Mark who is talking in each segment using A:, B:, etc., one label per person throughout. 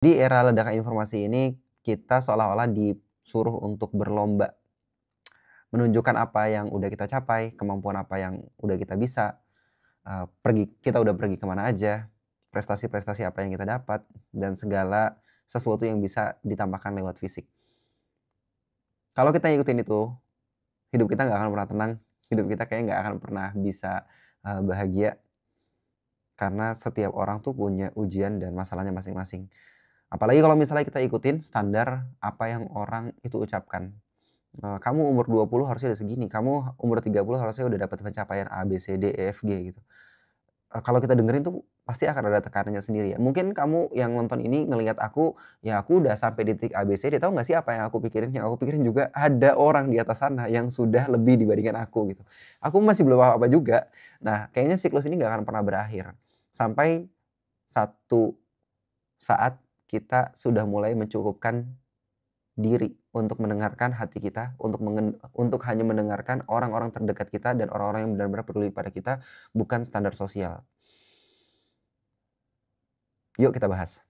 A: Di era ledakan informasi ini, kita seolah-olah disuruh untuk berlomba, menunjukkan apa yang udah kita capai, kemampuan apa yang udah kita bisa, kita udah pergi kemana aja, prestasi-prestasi apa yang kita dapat, dan segala sesuatu yang bisa ditambahkan lewat fisik. Kalau kita ngikutin itu, hidup kita nggak akan pernah tenang, hidup kita kayaknya nggak akan pernah bisa, bahagia, karena setiap orang tuh punya ujian dan masalahnya masing-masing. Apalagi kalau misalnya kita ikutin standar apa yang orang itu ucapkan. Kamu umur 20 harusnya udah segini, kamu umur 30 harusnya udah dapat pencapaian A, B, C, D, E, F, G gitu. Kalau kita dengerin tuh pasti akan ada tekanannya sendiri ya. Mungkin kamu yang nonton ini ngelihat aku, ya aku udah sampai di titik A, B, C, D, tahu nggak sih apa yang aku pikirin? Yang aku pikirin juga ada orang di atas sana yang sudah lebih dibandingkan aku gitu. Aku masih belum apa-apa juga. Nah, kayaknya siklus ini nggak akan pernah berakhir. Sampai satu saat kita sudah mulai mencukupkan diri untuk mendengarkan hati kita, untuk hanya mendengarkan orang-orang terdekat kita dan orang-orang yang benar-benar peduli pada kita, bukan standar sosial. Yuk kita bahas.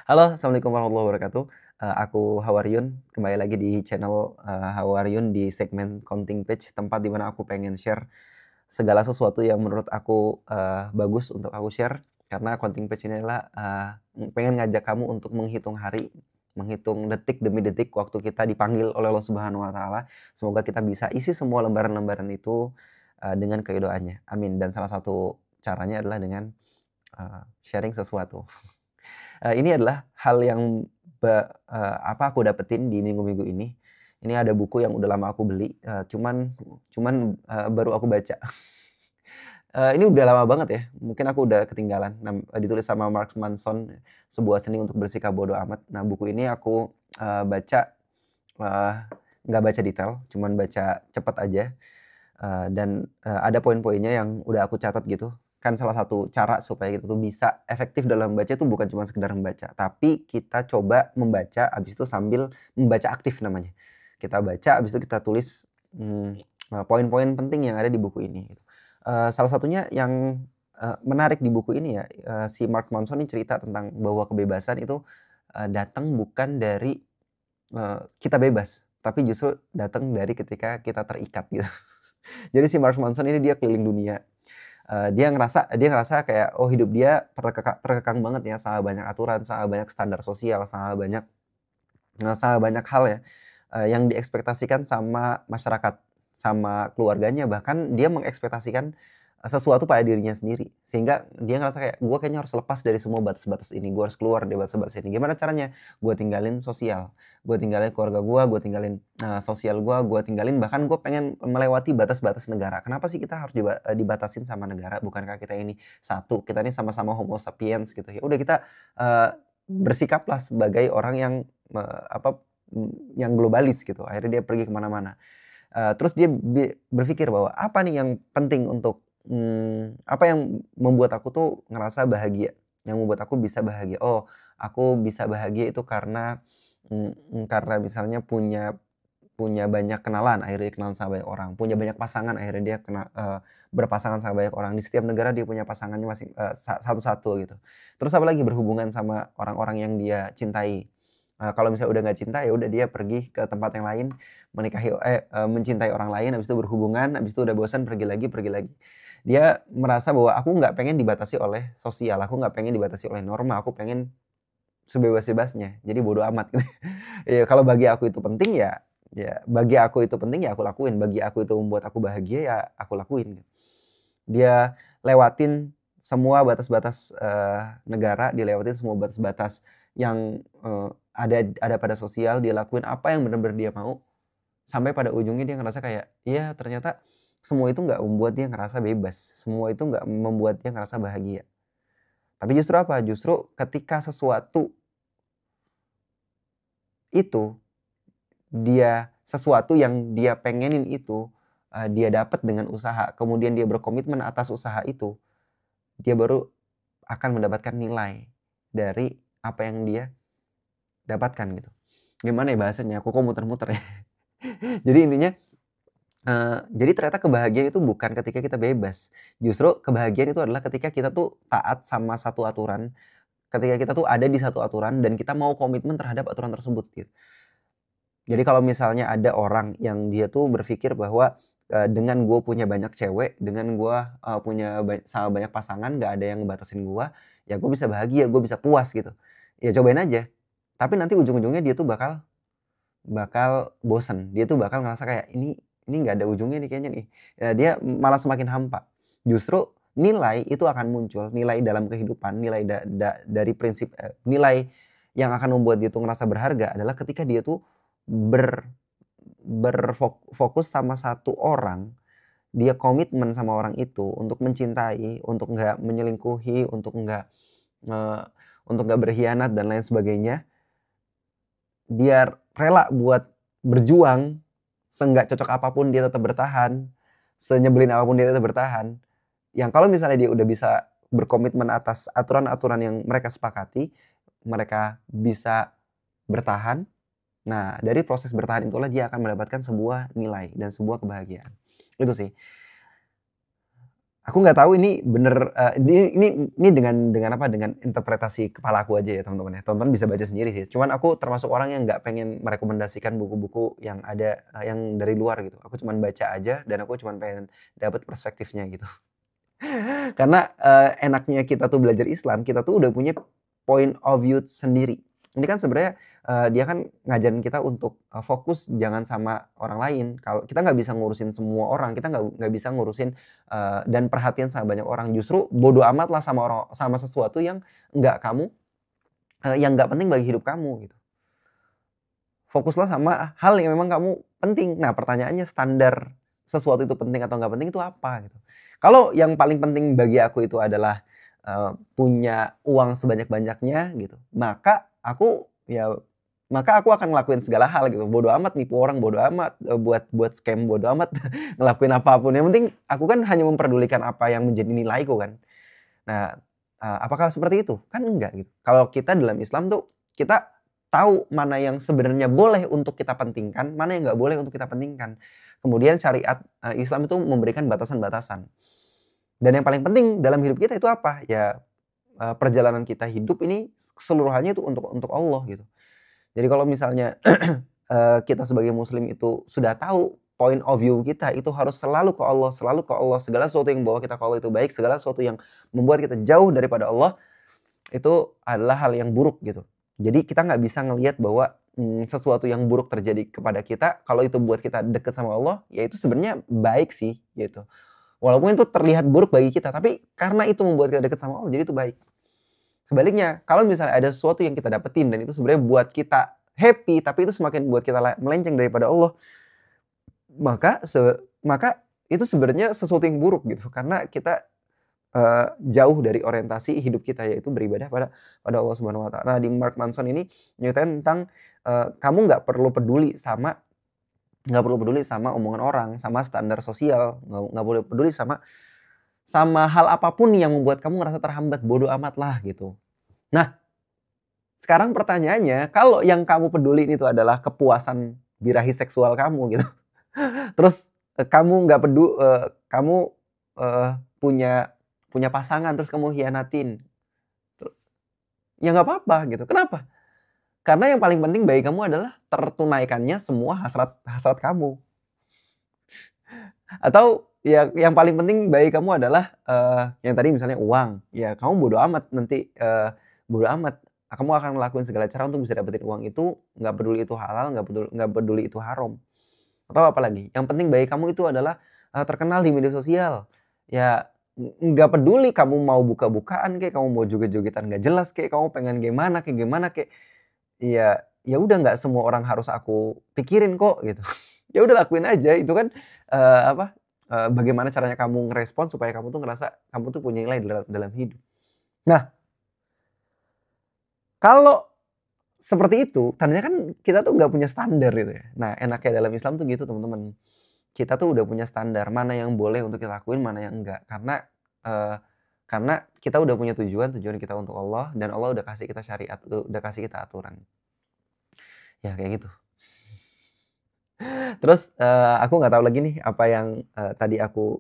A: Halo, assalamualaikum warahmatullahi wabarakatuh. Aku Hawaryun, kembali lagi di channel Hawaryun di segmen Counting Page, tempat di mana aku pengen share segala sesuatu yang menurut aku bagus untuk aku share. Karena Counting Page ini adalah pengen ngajak kamu untuk menghitung hari, menghitung detik demi detik waktu kita dipanggil oleh Allah Subhanahu wa taala. Semoga kita bisa isi semua lembaran-lembaran itu dengan keridoannya. Amin. Dan salah satu caranya adalah dengan sharing sesuatu. Ini adalah hal yang aku dapetin di minggu-minggu ini. Ini ada buku yang udah lama aku beli, baru aku baca. Ini udah lama banget ya, mungkin aku udah ketinggalan. Ditulis sama Mark Manson, Sebuah Seni untuk Bersikap Bodo Amat. Nah, buku ini aku baca, eee, nggak baca detail, cuman baca cepet aja, ada poin-poinnya yang udah aku catat gitu. Kan salah satu cara supaya kita tuh bisa efektif dalam membaca itu bukan cuma sekedar membaca, tapi kita coba membaca, habis itu sambil membaca aktif namanya. Kita baca, habis itu kita tulis, poin-poin penting yang ada di buku ini gitu. Salah satunya yang menarik di buku ini ya, si Mark Manson ini cerita tentang bahwa kebebasan itu datang bukan dari kita bebas, tapi justru datang dari ketika kita terikat gitu. Jadi si Mark Manson ini dia keliling dunia. Dia ngerasa kayak, oh hidup dia terkekang banget ya sama banyak aturan, sama banyak standar sosial, sama banyak hal ya, yang diekspektasikan sama masyarakat, sama keluarganya, bahkan dia mengekspektasikan sesuatu pada dirinya sendiri. Sehingga dia ngerasa kayak, "Gue kayaknya harus lepas dari semua batas-batas ini, gue harus keluar dari batas-batas ini." Gimana caranya? Gue tinggalin sosial, gue tinggalin keluarga gue tinggalin sosial gue tinggalin, bahkan gue pengen melewati batas-batas negara. Kenapa sih kita harus dibatasin sama negara? Bukankah kita ini satu, kita ini sama-sama homo sapiens gitu ya. Udah kita bersikaplah sebagai orang yang yang globalis gitu. Akhirnya dia pergi ke mana-mana. Terus dia berpikir bahwa apa nih yang penting untuk apa yang membuat aku tuh ngerasa bahagia, yang membuat aku bisa bahagia. Oh, aku bisa bahagia itu karena misalnya punya punya banyak kenalan, akhirnya dia kenalan sama banyak orang, punya banyak pasangan, akhirnya dia berpasangan sama banyak orang. Di setiap negara dia punya pasangannya satu-satu gitu. Terus apalagi berhubungan sama orang-orang yang dia cintai. Kalau misalnya udah nggak cinta, ya udah dia pergi ke tempat yang lain, mencintai orang lain, habis itu berhubungan, habis itu udah bosan pergi lagi pergi lagi. Dia merasa bahwa aku nggak pengen dibatasi oleh sosial, aku nggak pengen dibatasi oleh norma, aku pengen sebebas-bebasnya, jadi bodo amat gitu. Ya kalau bagi aku itu penting bagi aku itu penting ya aku lakuin, bagi aku itu membuat aku bahagia ya aku lakuin. Dia lewatin semua batas-batas, negara, dia lewatin semua batas-batas yang, ada pada sosial, dia lakuin apa yang bener-bener dia mau, sampai pada ujungnya dia ngerasa kayak, iya ternyata semua itu nggak membuat dia ngerasa bebas, semua itu nggak membuat dia ngerasa bahagia. Tapi justru apa? Justru ketika sesuatu itu sesuatu yang dia pengenin itu, dia dapat dengan usaha, kemudian dia berkomitmen atas usaha itu, dia baru akan mendapatkan nilai dari apa yang dia dapatkan gitu. Gimana ya bahasanya? Aku kok muter-muter ya. Jadi intinya, jadi ternyata kebahagiaan itu bukan ketika kita bebas, justru kebahagiaan itu adalah ketika kita tuh taat sama satu aturan, ketika kita tuh ada di satu aturan dan kita mau komitmen terhadap aturan tersebut gitu. Jadi kalau misalnya ada orang yang dia tuh berpikir bahwa, dengan gue punya banyak cewek, dengan gue, punya sama banyak pasangan nggak ada yang ngebatasin gue, ya gue bisa bahagia, gue bisa puas gitu. Ya cobain aja, tapi nanti ujung-ujungnya dia tuh bakal bakal bosen, dia tuh bakal ngerasa kayak, "Ini nggak ada ujungnya nih kayaknya nih." Ya dia malah semakin hampa. Justru nilai itu akan muncul, nilai dalam kehidupan, nilai dari prinsip nilai yang akan membuat dia tuh ngerasa berharga adalah ketika dia tuh ber fokus sama satu orang, dia komitmen sama orang itu untuk mencintai, untuk nggak menyelingkuhi, eee, untuk nggak berkhianat dan lain sebagainya. Dia rela buat berjuang, seenggak cocok apapun dia tetap bertahan, senyebelin apapun dia tetap bertahan. Yang kalau misalnya dia udah bisa berkomitmen atas aturan-aturan yang mereka sepakati, mereka bisa bertahan. Nah, dari proses bertahan itulah dia akan mendapatkan sebuah nilai dan sebuah kebahagiaan. Itu sih. Aku nggak tahu ini bener, ini dengan apa, dengan interpretasi kepala aku aja ya teman-teman ya. Teman-teman bisa baca sendiri sih. Cuman aku termasuk orang yang nggak pengen merekomendasikan buku-buku yang ada, yang dari luar gitu. Aku cuman baca aja dan aku cuman pengen dapat perspektifnya gitu. Karena, enaknya kita tuh belajar Islam, kita tuh udah punya point of view sendiri. Ini kan sebenarnya, dia kan ngajarin kita untuk, fokus jangan sama orang lain. Kalau kita nggak bisa ngurusin semua orang, kita nggak bisa ngurusin, dan perhatian sama banyak orang. Justru bodo amatlah sama sesuatu yang nggak kamu yang nggak penting bagi hidup kamu gitu. Fokuslah sama hal yang memang kamu penting. Nah, pertanyaannya standar sesuatu itu penting atau nggak penting itu apa gitu. Kalau yang paling penting bagi aku itu adalah, punya uang sebanyak-banyaknya gitu, maka aku akan ngelakuin segala hal gitu. Bodo amat nipu orang, bodo amat, buat scam, bodo amat ngelakuin apapun. Yang penting aku kan hanya memperdulikan apa yang menjadi nilaiku kan. Nah, apakah seperti itu? Kan enggak gitu. Kalau kita dalam Islam tuh, kita tahu mana yang sebenarnya boleh untuk kita pentingkan, mana yang nggak boleh untuk kita pentingkan. Kemudian syariat, Islam itu memberikan batasan-batasan. Dan yang paling penting dalam hidup kita itu apa? Ya, perjalanan kita hidup ini keseluruhannya itu untuk Allah gitu. Jadi kalau misalnya, kita sebagai muslim itu sudah tahu point of view kita itu harus selalu ke Allah selalu ke Allah, segala sesuatu yang membawa kita ke Allah itu baik, segala sesuatu yang membuat kita jauh daripada Allah, itu adalah hal yang buruk gitu. Jadi kita nggak bisa ngelihat bahwa, sesuatu yang buruk terjadi kepada kita, kalau itu buat kita deket sama Allah, ya itu sebenarnya baik sih gitu. Walaupun itu terlihat buruk bagi kita, tapi karena itu membuat kita deket sama Allah, jadi itu baik. Sebaliknya, kalau misalnya ada sesuatu yang kita dapetin dan itu sebenarnya buat kita happy, tapi itu semakin buat kita melenceng daripada Allah, maka maka itu sebenarnya sesuatu yang buruk gitu. Karena kita, jauh dari orientasi hidup kita, yaitu beribadah pada Allah Subhanahu wa Ta'ala. Nah, di Mark Manson ini nyeritain tentang, kamu nggak perlu peduli sama omongan orang, sama standar sosial, nggak boleh peduli sama hal apapun yang membuat kamu ngerasa terhambat, bodo amatlah gitu. Nah, sekarang pertanyaannya, kalau yang kamu pedulin itu adalah kepuasan birahi seksual kamu gitu, terus, kamu, punya punya pasangan terus kamu hianatin, ya nggak apa-apa gitu. Kenapa? Karena yang paling penting bagi kamu adalah tertunaikannya semua hasrat-hasrat kamu. Atau ya yang paling penting bagi kamu adalah, yang tadi misalnya uang, ya kamu bodo amat nanti, bodo amat, kamu akan ngelakuin segala cara untuk bisa dapetin uang itu, nggak peduli itu halal, nggak peduli itu haram. Atau apalagi, yang penting bagi kamu itu adalah, terkenal di media sosial. Ya nggak peduli kamu mau buka-bukaan kek, kamu mau joget-jogetan nggak jelas kek, kamu pengen gimana kek, ya udah nggak semua orang harus aku pikirin kok gitu. Ya udah lakuin aja itu kan, bagaimana caranya kamu ngerespon supaya kamu tuh ngerasa kamu tuh punya nilai dalam hidup. Nah, kalau seperti itu tandanya kan kita tuh nggak punya standar gitu ya. Nah, enaknya dalam Islam tuh gitu teman-teman. Kita tuh udah punya standar mana yang boleh untuk kita lakuin, mana yang enggak. Karena kita udah punya tujuan kita untuk Allah dan Allah udah kasih kita syariat, udah kasih kita aturan. Ya kayak gitu. Terus, aku nggak tahu lagi nih apa yang, tadi aku,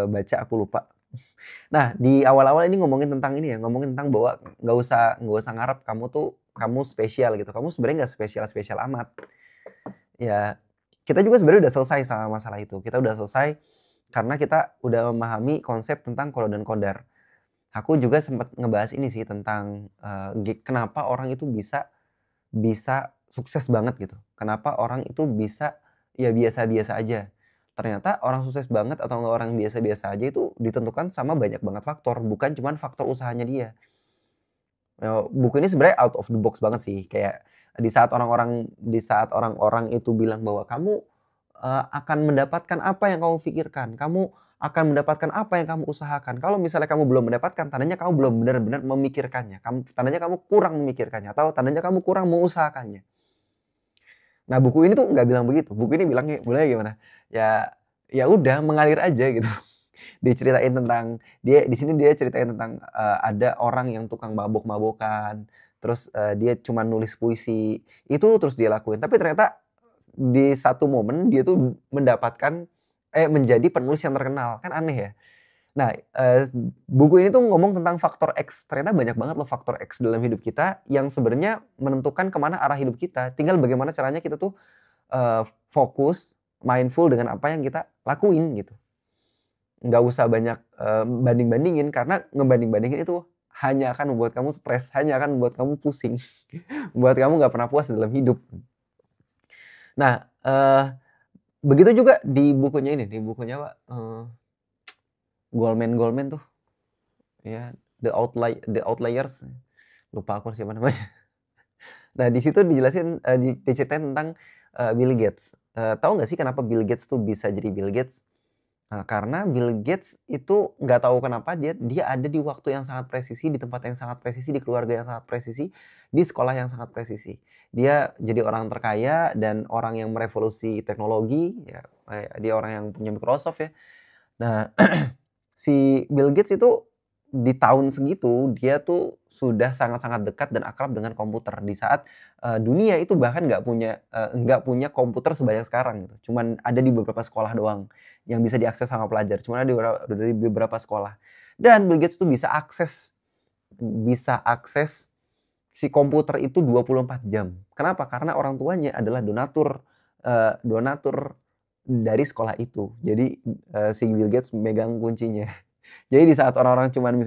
A: baca, aku lupa. Nah, di awal-awal ini ngomongin tentang ini ya, ngomongin tentang bahwa nggak usah ngarep kamu spesial gitu, kamu sebenarnya nggak spesial-spesial amat. Ya, kita juga sebenarnya udah selesai sama masalah itu, kita udah selesai karena kita udah memahami konsep tentang qada dan qadar. Aku juga sempat ngebahas ini sih tentang, kenapa orang itu bisa bisa sukses banget gitu, kenapa orang itu bisa ya biasa-biasa aja. Ternyata orang sukses banget atau enggak orang biasa-biasa aja itu ditentukan sama banyak banget faktor, bukan cuman faktor usahanya dia. Buku ini sebenarnya out of the box banget sih, kayak di saat orang-orang itu bilang bahwa kamu, akan mendapatkan apa yang kamu pikirkan, kamu akan mendapatkan apa yang kamu usahakan. Kalau misalnya kamu belum mendapatkan, tandanya kamu belum benar-benar memikirkannya, tandanya kamu kurang memikirkannya atau tandanya kamu kurang mengusahakannya. Nah, buku ini tuh nggak bilang begitu, buku ini bilangnya gimana, ya ya udah mengalir aja gitu. Diceritain tentang di sini dia ceritain tentang, ada orang yang tukang mabok-mabokan, terus, dia cuma nulis puisi, itu terus dia lakuin. Tapi ternyata di satu momen dia tuh menjadi penulis yang terkenal, kan aneh ya? Nah, buku ini tuh ngomong tentang faktor X, ternyata banyak banget loh faktor X dalam hidup kita yang sebenarnya menentukan ke mana arah hidup kita, tinggal bagaimana caranya kita tuh, fokus, mindful dengan apa yang kita lakuin gitu. Nggak usah banyak, banding-bandingin karena ngebanding-bandingin itu hanya akan membuat kamu stres, hanya akan membuat kamu pusing, membuat kamu nggak pernah puas dalam hidup. Nah, begitu juga di bukunya ini, di bukunya apa, Goldman tuh, ya, The Outliers, lupa aku siapa namanya. Nah, di situ dijelasin, diceritain tentang, Bill Gates. Tahu nggak sih kenapa Bill Gates tuh bisa jadi Bill Gates? Karena Bill Gates itu nggak tahu kenapa dia dia ada di waktu yang sangat presisi, di tempat yang sangat presisi, di keluarga yang sangat presisi, di sekolah yang sangat presisi. Dia jadi orang terkaya dan orang yang merevolusi teknologi, ya, dia orang yang punya Microsoft ya. Nah, si Bill Gates itu di tahun segitu dia tuh sudah sangat-sangat dekat dan akrab dengan komputer di saat, dunia itu bahkan nggak punya komputer sebanyak sekarang gitu. Cuman ada di beberapa sekolah doang yang bisa diakses sama pelajar, cuman ada di beberapa sekolah. Dan Bill Gates tuh bisa akses si komputer itu 24 jam. Kenapa? Karena orang tuanya adalah donatur dari sekolah itu. Jadi, si Bill Gates megang kuncinya. Jadi di saat orang-orang cuman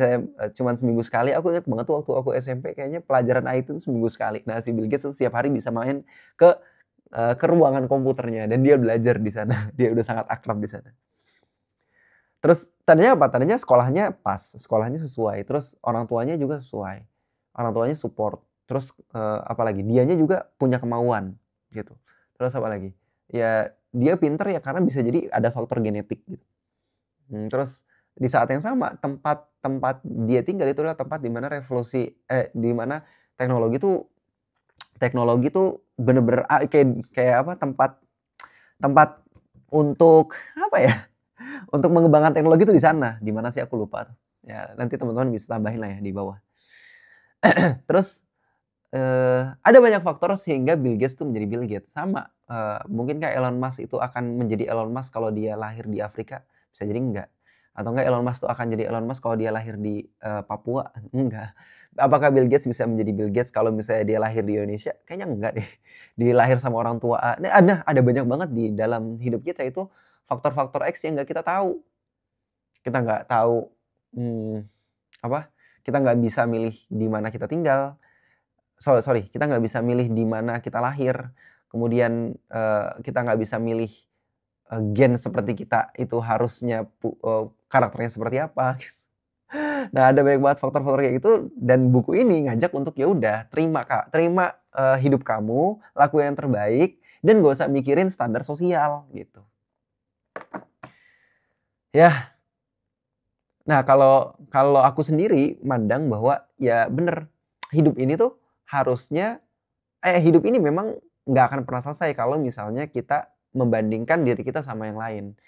A: seminggu sekali, aku inget banget tuh waktu aku SMP kayaknya pelajaran IT itu seminggu sekali. Nah, si Bill Gates tuh setiap hari bisa main ke, ke ruangan komputernya dan dia belajar di sana. Dia udah sangat akrab di sana. Terus tadinya apa? Tadinya sekolahnya pas, sekolahnya sesuai, terus orang tuanya juga sesuai, orang tuanya support, terus, apalagi dianya juga punya kemauan gitu. Terus apalagi, ya dia pinter ya karena bisa jadi ada faktor genetik gitu. Terus di saat yang sama tempat tempat dia tinggal itu adalah tempat di mana di mana teknologi tuh teknologi tuh bener-bener kayak kayak apa, tempat tempat untuk apa ya, untuk mengembangkan teknologi itu di sana, di mana sih aku lupa tuh. Ya nanti teman-teman bisa tambahin lah ya di bawah. Terus, ada banyak faktor sehingga Bill Gates tuh menjadi Bill Gates. Sama, mungkinkah Elon Musk itu akan menjadi Elon Musk kalau dia lahir di Afrika? Bisa jadi enggak. Atau enggak Elon Musk tuh akan jadi Elon Musk kalau dia lahir di, Papua? Enggak. Apakah Bill Gates bisa menjadi Bill Gates kalau misalnya dia lahir di Indonesia? Kayaknya enggak deh. Dia lahir sama orang tua ada banyak banget di dalam hidup kita itu faktor-faktor X yang nggak kita tahu. Kita nggak tahu, mmm, apa, kita nggak bisa milih di mana kita tinggal, sorry, kita nggak bisa milih di mana kita lahir, kemudian, kita nggak bisa milih, gen seperti kita itu harusnya karakternya seperti apa. Nah, ada banyak banget faktor-faktor kayak gitu dan buku ini ngajak untuk ya udah terima Kak, terima, hidup kamu, lakuin yang terbaik dan nggak usah mikirin standar sosial gitu. Ya, nah kalau kalau aku sendiri mandang bahwa ya bener, hidup ini tuh harusnya hidup ini memang nggak akan pernah selesai kalau misalnya kita membandingkan diri kita sama yang lain.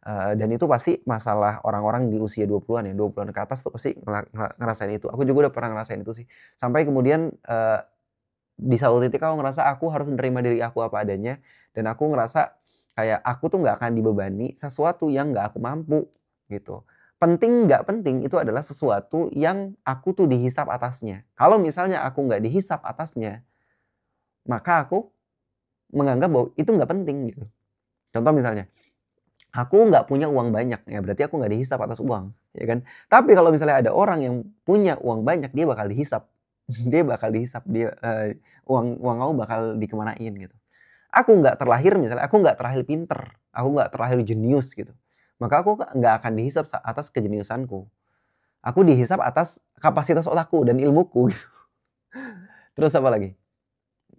A: Dan itu pasti masalah orang-orang di usia 20-an ya, 20-an ke atas tuh pasti ngerasain itu. Aku juga udah pernah ngerasain itu sih. Sampai kemudian, di satu titik aku ngerasa aku harus menerima diri aku apa adanya, dan aku ngerasa kayak aku tuh nggak akan dibebani sesuatu yang nggak aku mampu, gitu. penting nggak penting itu adalah sesuatu yang aku tuh dihisap atasnya. Kalau misalnya aku nggak dihisap atasnya, maka aku menganggap bahwa itu nggak penting gitu. Contoh misalnya, aku nggak punya uang banyak, ya berarti aku nggak dihisap atas uang, ya kan. Tapi kalau misalnya ada orang yang punya uang banyak, dia bakal dihisap. Dia bakal dihisap, uang uang kamu bakal dikemanain gitu. Aku nggak terlahir misalnya, aku nggak terlahir pinter, aku nggak terlahir jenius gitu. Maka aku nggak akan dihisap atas kejeniusanku. Aku dihisap atas kapasitas otakku dan ilmuku gitu. Terus apa lagi?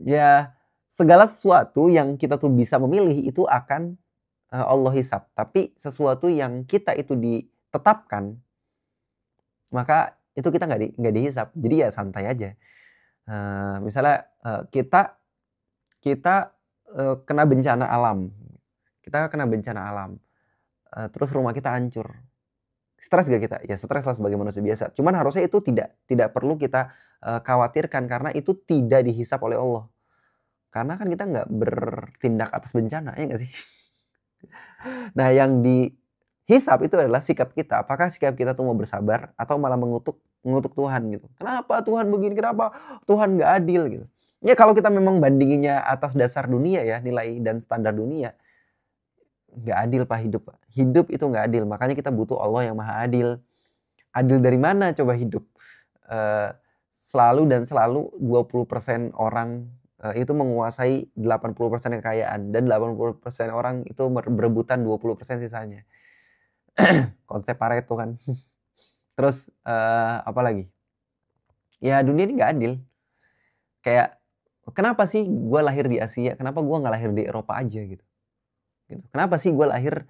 A: Ya, segala sesuatu yang kita tuh bisa memilih itu akan, Allah hisap. Tapi sesuatu yang kita itu ditetapkan, maka itu kita nggak dihisap. Jadi ya santai aja. Misalnya, kita kita, kena bencana alam. Kita kena bencana alam, terus rumah kita hancur. Stres gak kita? Ya stres lah sebagai manusia biasa. Cuman harusnya itu tidak perlu kita, khawatirkan karena itu tidak dihisap oleh Allah. Karena kan kita nggak bertindak atas bencana, ya nggak sih? Nah yang dihisap itu adalah sikap kita. Apakah sikap kita tuh mau bersabar atau malah mengutuk mengutuk Tuhan gitu. Kenapa Tuhan begini? Kenapa Tuhan nggak adil gitu. Ya kalau kita memang bandinginnya atas dasar dunia ya, nilai dan standar dunia, nggak adil Pak hidup, Pak. Hidup itu nggak adil, makanya kita butuh Allah yang maha adil. Adil dari mana coba hidup? Eee, selalu 20% orang, itu menguasai 80% kekayaan dan 80% orang itu berebutan 20% sisanya. Konsep Pareto kan. Terus, apalagi? Ya dunia ini nggak adil. Kayak, kenapa sih gue lahir di Asia, kenapa gue nggak lahir di Eropa aja gitu. Kenapa sih gue lahir,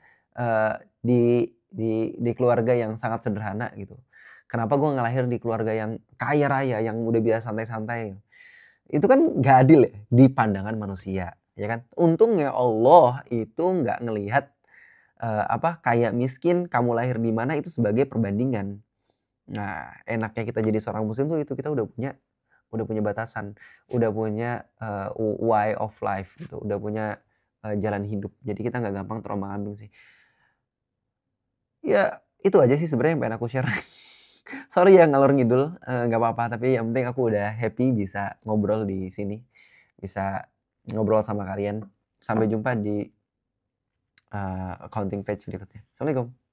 A: di keluarga yang sangat sederhana gitu. Kenapa gue nggak lahir di keluarga yang kaya raya, yang udah biasa santai-santai. Itu kan nggak adil ya, di pandangan manusia, ya kan. Untungnya Allah itu nggak ngelihat, kaya miskin, kamu lahir di mana itu sebagai perbandingan. Nah, enaknya kita jadi seorang muslim tuh itu kita udah punya batasan, udah punya, way of life gitu, udah punya, jalan hidup. Jadi kita nggak gampang terombang-ambing sih. Ya itu aja sih sebenarnya yang pengen aku share. Sorry ya ngalor ngidul, nggak apa-apa, tapi yang penting aku udah happy bisa ngobrol di sini, bisa ngobrol sama kalian. Sampai jumpa di, accounting page berikutnya. Assalamualaikum.